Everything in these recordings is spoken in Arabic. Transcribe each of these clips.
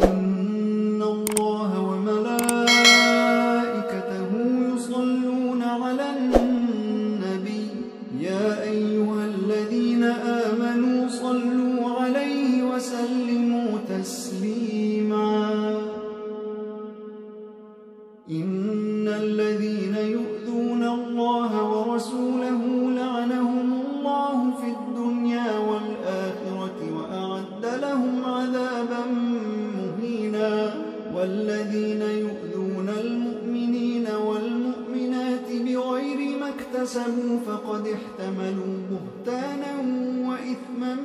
إن الله وملائكته يصلون على النبي يا أيها الذين آمنوا صلوا عليه وسلموا تسليما إن الذين يؤذون الله ورسوله لعنهم الله في الدنيا والآخرة وأعد لهم عذابا مهينا والذين يؤذون المؤمنين والمؤمنات بغير ما اكتسبوا فقد احتملوا بهتانا وإثما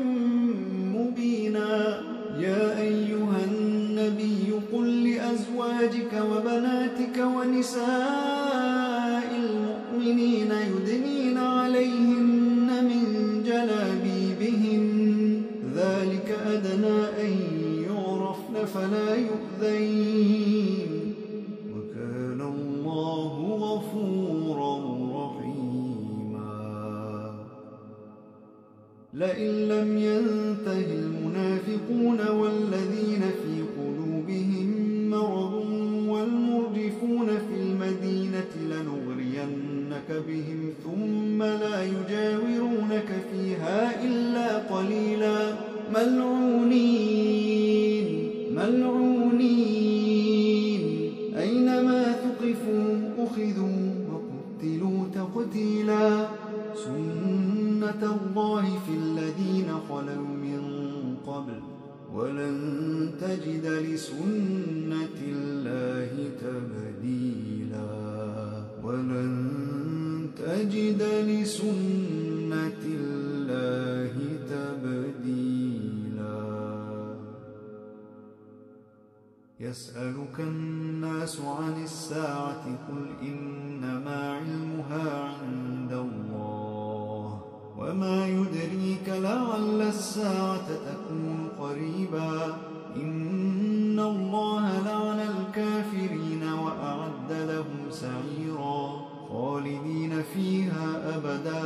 مبينا يا أيها النبي قل لأزواجك وبناتك ونساء المؤمنين يدنين عليهن من جلابيبهن ذلك أدنى أن يعرفن فلا يؤذين وكان الله غفورا رحيما لئن لم ينته المنافقون والذين في قلوبهم مرض والمرجفون في المدينة لنغرينك بهم ثم لا يجاورونك فيها إلا قليلا ملعونين أينما ثقفوا أخذوا وقتلوا تقتيلا سنة الله في الذين خلوا من قبل ولن تجد لسنة الله تبديلا ولن تجد لسنة الله تبديلا يسألك الناس عن الساعة قل إنما علمها عند الله وما يدريك لعل الساعة تكون قريبا إن الله لعن الكافرين وأعد لهم سعيرا خالدين فيها أبدا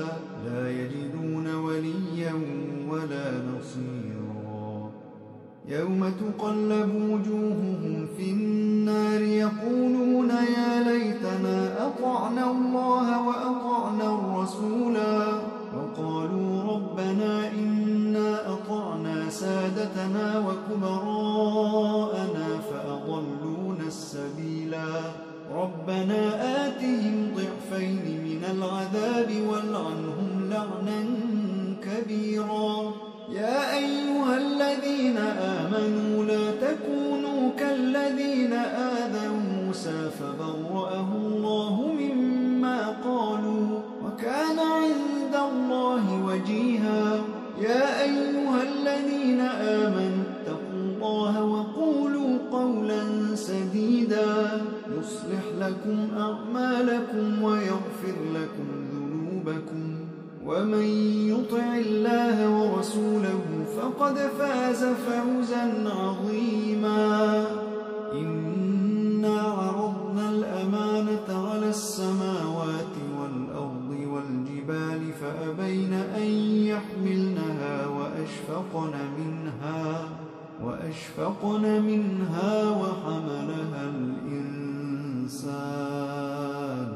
لا يجدون وليا ولا نصيرا يوم تقلب وجوههم في النار يقولون يا ليتنا أطعنا الله وأطعنا الرسولا وقالوا ربنا إنا أطعنا سادتنا وكبراءنا فأضلونا السبيلا ربنا آتهم ضعفين من العذاب والعنهم لعنا كبيرا يا أيها الذين آمنوا لا تكونوا كالذين آذوا موسى فبرأه الله مما قالوا وكان عند الله وجيها يا أيها الذين آمنوا اتقوا الله وقولوا قولا سديدا يصلح لكم أعمالكم ويغفر لكم ذنوبكم ومن يطع الله ورسوله فقد فاز فوزا عظيما إنا عرضنا الأمانة على السماوات والأرض والجبال فأبين أن يحملنها وأشفقن منها وحملها الإنسان